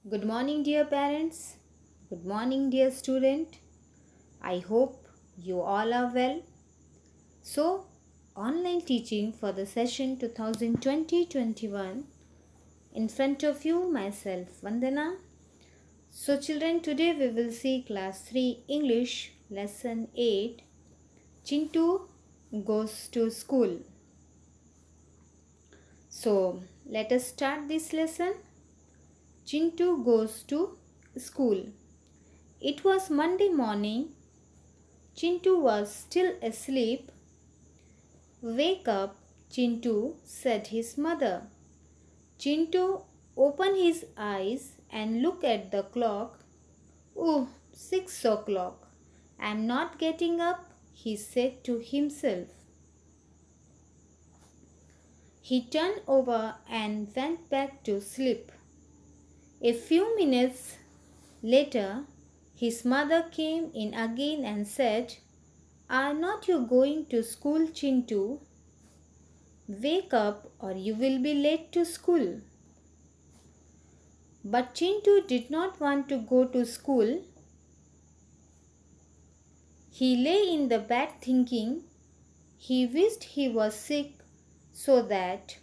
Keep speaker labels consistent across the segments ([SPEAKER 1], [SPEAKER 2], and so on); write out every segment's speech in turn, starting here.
[SPEAKER 1] Good morning, dear parents. Good morning, dear student. I hope you all are well. So, online teaching for the session 2020-21 in front of you, myself, Vandana. So, children, today we will see class 3 English lesson 8. Chintu goes to school. So, let us start this lesson. Chintu goes to school. It was Monday morning. Chintu was still asleep. Wake up, Chintu, said his mother. Chintu opened his eyes and looked at the clock. Oh, 6 o'clock. I'm not getting up, he said to himself. He turned over and went back to sleep. A few minutes later, his mother came in again and said, Are not you going to school, Chintu? Wake up or you will be late to school. But Chintu did not want to go to school. He lay in the bed thinking he wished he was sick so that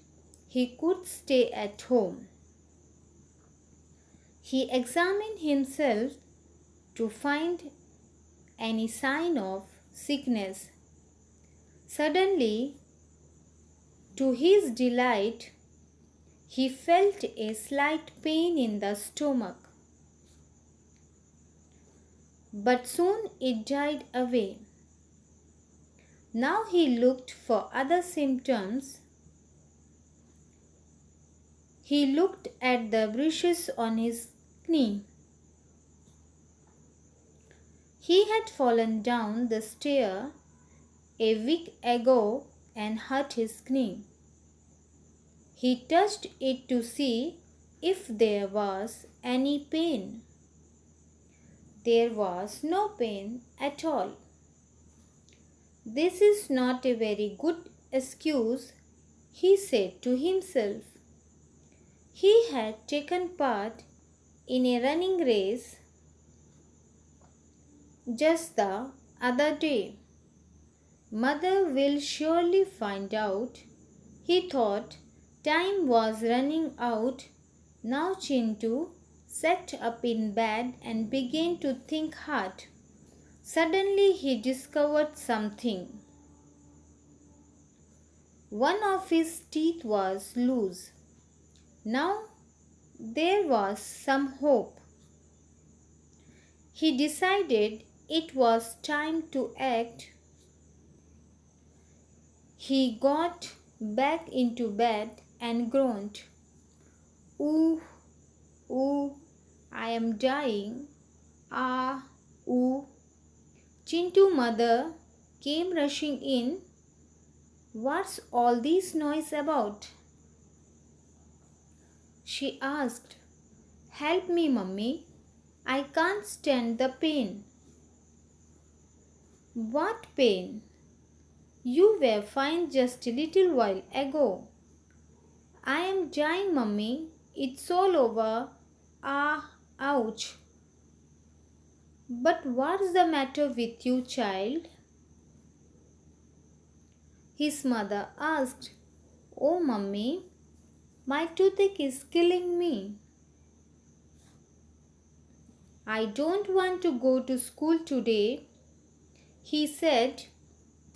[SPEAKER 1] he could stay at home. He examined himself to find any sign of sickness. Suddenly, to his delight, he felt a slight pain in the stomach. But soon it died away. Now he looked for other symptoms. He looked at the bruises on his knee. He had fallen down the stair a week ago and hurt his knee. He touched it to see if there was any pain. There was no pain at all. This is not a very good excuse, he said to himself. He had taken part in a running race just the other day. Mother will surely find out. He thought time was running out. Now Chintu sat up in bed and began to think hard. Suddenly he discovered something. One of his teeth was loose. Now there was some hope. He decided it was time to act. He got back into bed and groaned. Ooh, ooh, I am dying. Ah, ooh. Chintu mother came rushing in. What's all this noise about? She asked. Help me, mummy. I can't stand the pain. What pain? You were fine just a little while ago. I am dying, mummy. It's all over. Ah, ouch. But what's the matter with you, child? His mother asked. Oh, mummy, my toothache is killing me. I don't want to go to school today, he said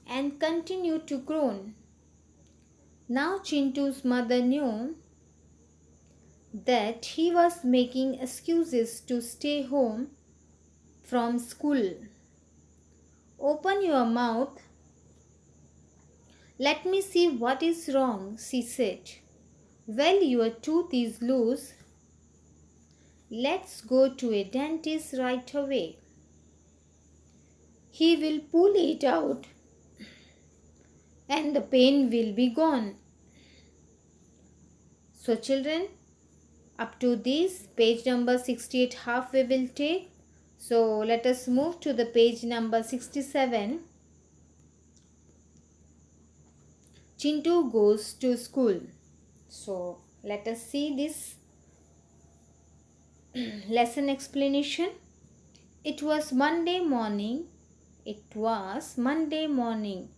[SPEAKER 1] and continued to groan. Now Chintu's mother knew that he was making excuses to stay home from school. Open your mouth. Let me see what is wrong, she said. Well, your tooth is loose. Let's go to a dentist right away. He will pull it out and the pain will be gone. So children, up to this page number 68 half we will take. So let us move to the page number 67. Chintu goes to school. So let us see this Lesson explanation. It was Monday morning. It was Monday morning.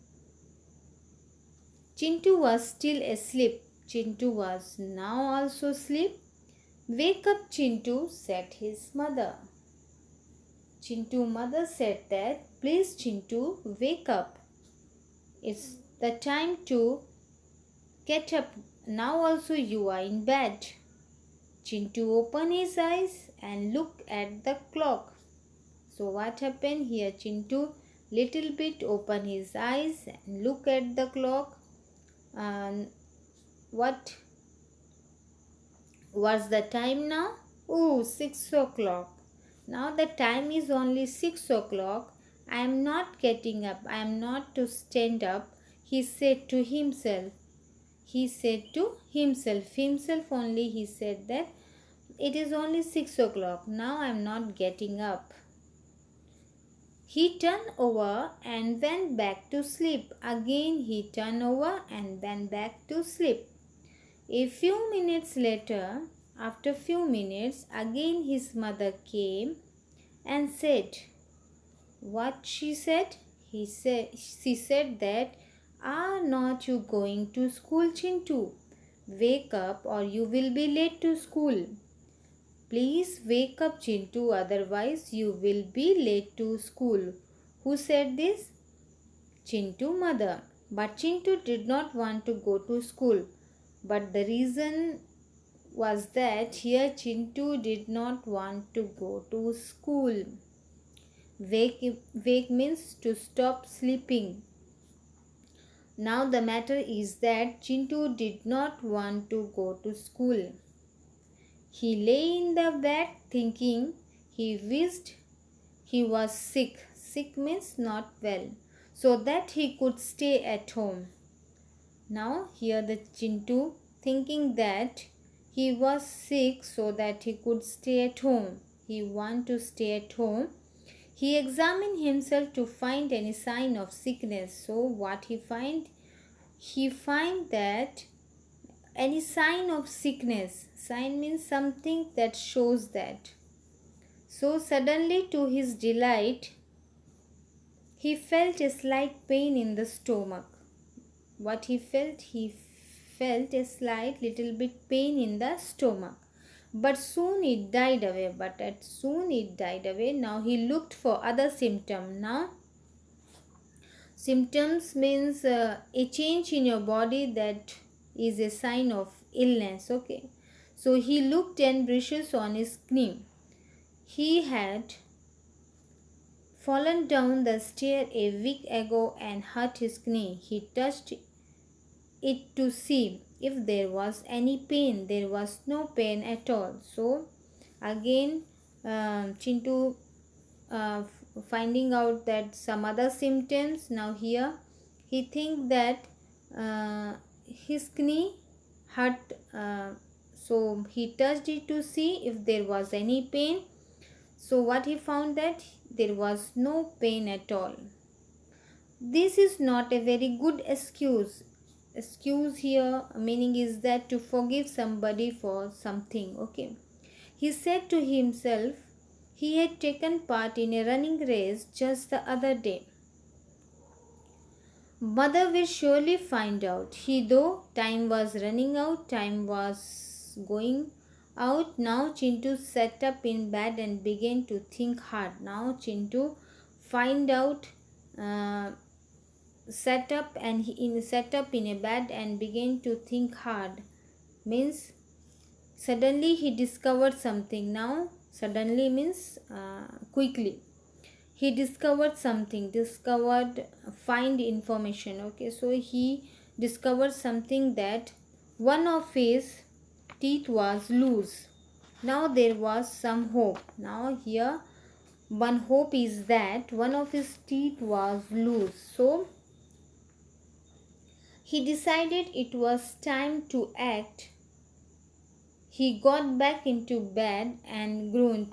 [SPEAKER 1] Chintu was still asleep. Chintu was now also asleep. Wake up, Chintu, said his mother. Chintu mother said that, please Chintu, wake up. It's the time to get up. Now also you are in bed. Chintu opened his eyes and looked at the clock. So what happened here? Chintu little bit opened his eyes and looked at the clock. And what was the time now? Oh, 6 o'clock. Now the time is only 6 o'clock. I am not getting up. I am not to stand up. He said to himself. He said to himself only. He said that it is only 6 o'clock. Now I am not getting up. He turned over and went back to sleep. Again he turned over and went back to sleep. A few minutes later, after few minutes, again his mother came and said, what she said? She said that, are not you going to school, Chintu? Wake up or you will be late to school. Please wake up, Chintu, otherwise you will be late to school. Who said this? Chintu mother. But Chintu did not want to go to school. But the reason was that here Chintu did not want to go to school. Wake means to stop sleeping. Now the matter is that Chintu did not want to go to school. He lay in the bed thinking. He wished he was sick. Sick means not well, so that he could stay at home. Now here the Chintu thinking that he was sick so that he could stay at home. He want to stay at home. He examined himself to find any sign of sickness. So what he find? He find that any sign of sickness. Sign means something that shows that. So suddenly to his delight, he felt a slight pain in the stomach. What he felt? He felt a slight little bit pain in the stomach. But soon it died away. Now he looked for other symptom. Now symptoms means a change in your body that is a sign of illness. Okay. So he looked 10 brushes on his knee. He had fallen down the stair a week ago and hurt his knee. He touched it to see if there was any pain. There was no pain at all. So again Chintu finding out that some other symptoms. Now here he think that his knee hurt, so he touched it to see if there was any pain. So what he found that there was no pain at all. This is not a very good excuse. Excuse here meaning is that to forgive somebody for something. Okay. He said to himself he had taken part in a running race just the other day. Mother will surely find out. Though time was running out, time was going out. Now Chintu sat up in bed and began to think hard. Now Chintu find out, sat up in a bed and began to think hard. Means suddenly he discovered something. Now suddenly means quickly. He discovered something. Find information. Okay, so he discovered something that one of his teeth was loose. Now there was some hope. Now here one hope is that one of his teeth was loose. So he decided it was time to act. He got back into bed and groaned.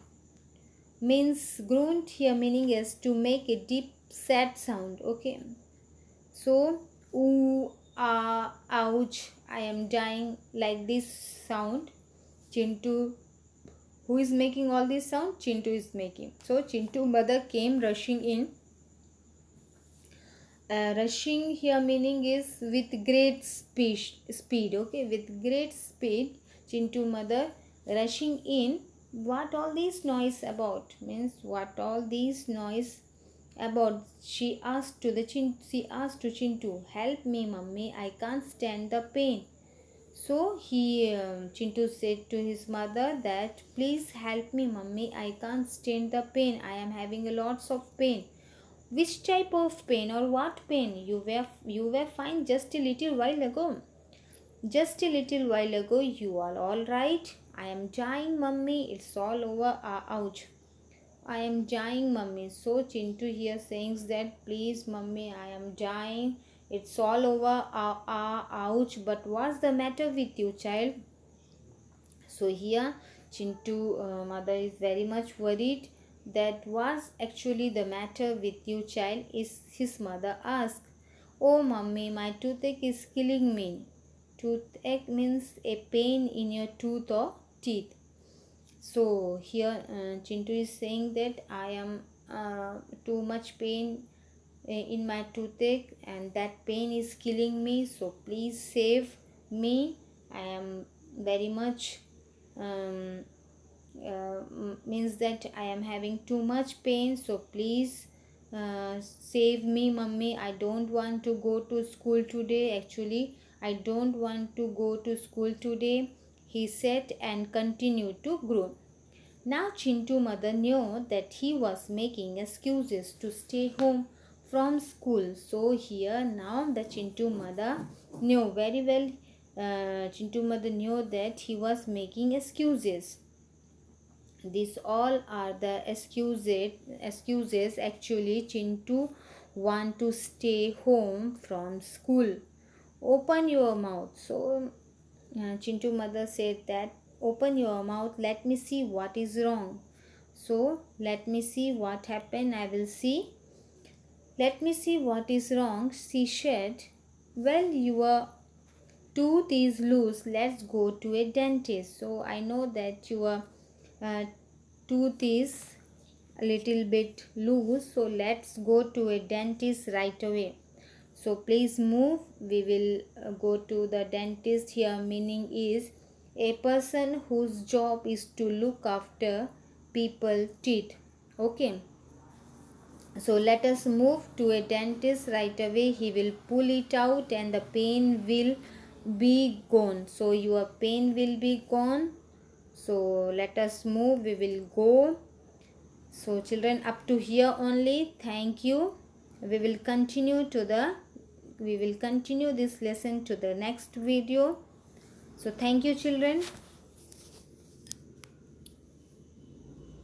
[SPEAKER 1] Means groaned here meaning is to make a deep sad sound. Okay. So ooh, ah, ouch, I am dying, like this sound Chintu Who is making all this sound? Chintu is making. So Chintu mother came rushing in. Rushing here meaning is with great speed. Okay, with great speed, Chintu mother rushing in. What all this noise about? Means what all this noise about? She asked to Chintu, help me, mummy. I can't stand the pain. So Chintu said to his mother that please help me, mummy. I can't stand the pain. I am having a lots of pain. Which type of pain or what pain? You were fine just a little while ago. Just a little while ago you are all right. I am dying, mummy. It's all over. Ouch. I am dying, mummy. So Chintu here saying that please, mummy, I am dying. It's all over. Ouch. But what's the matter with you, child? So here Chintu mother is very much worried that was actually the matter with you, child. Is his mother asked. Oh mummy, my toothache is killing me. Toothache means a pain in your tooth or teeth. So here Chintu is saying that I am too much pain in my toothache and that pain is killing me. So please save me. I am very much means that I am having too much pain. So please save me, mummy. I don't want to go to school today. Actually, I don't want to go to school today, he said and continued to groan. Now Chintu mother knew that he was making excuses to stay home from school. So here now the Chintu mother knew very well. Chintu mother knew that he was making excuses. These all are the excuses. Actually, Chintu want to stay home from school. Open your mouth. So Chintu mother said that open your mouth, let me see what is wrong. So let me see what happened, I will see. Let me see what is wrong, she said. Well, your tooth is loose, let's go to a dentist. So I know that your uh, tooth is a little bit loose, so let's go to a dentist right away. So please move, we will go to the dentist. Here meaning is a person whose job is to look after people teeth. Okay, so let us move to a dentist right away. He will pull it out and the pain will be gone. So your pain will be gone. So let us move, we will go. So children, up to here only. Thank you. We will continue this lesson to the next video. So thank you children.